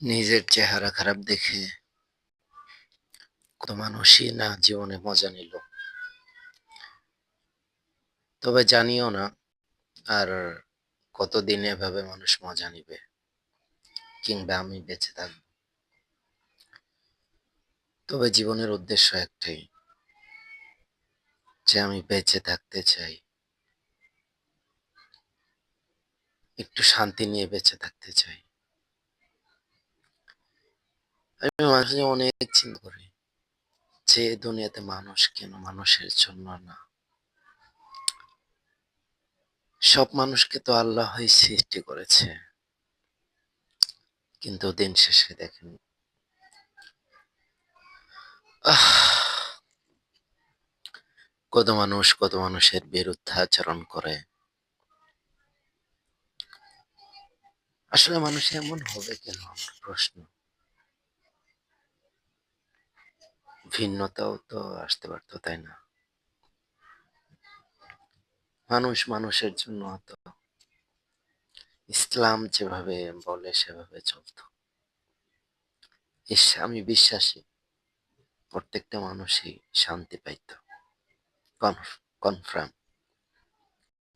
নিজের চেহারা খারাপ দেখে কত মানুষই না জীবনে মজা নিল। তবে জানিও না আর কতদিন এভাবে মানুষ মজা নিবে, কিংবা আমি বেঁচে থাকবো। তবে জীবনের উদ্দেশ্য একটাই, যে আমি বেঁচে থাকতে চাই, একটু শান্তি নিয়ে বেঁচে থাকতে চাই। আমি মাঝে অনেক চিন্তা করি যে দুনিয়াতে মানুষ কেন মানুষের জন্য না। সব মানুষকে তো আল্লাহই সৃষ্টি করেছে, কিন্তু দিন শেষে দেখেন কত মানুষ কত মানুষের বিরুদ্ধে আচরণ করে। আসলে মানুষ এমন হবে কেন, আমার প্রশ্ন। ভিন্নতাও তো আসতে পারতো, তাই না? মানুষ মানুষের জন্য হতো, ইসলাম যেভাবে বলে সেভাবে চলতো। আমি বিশ্বাসী প্রত্যেকটা মানুষই শান্তি পাইতো, কনফার্ম।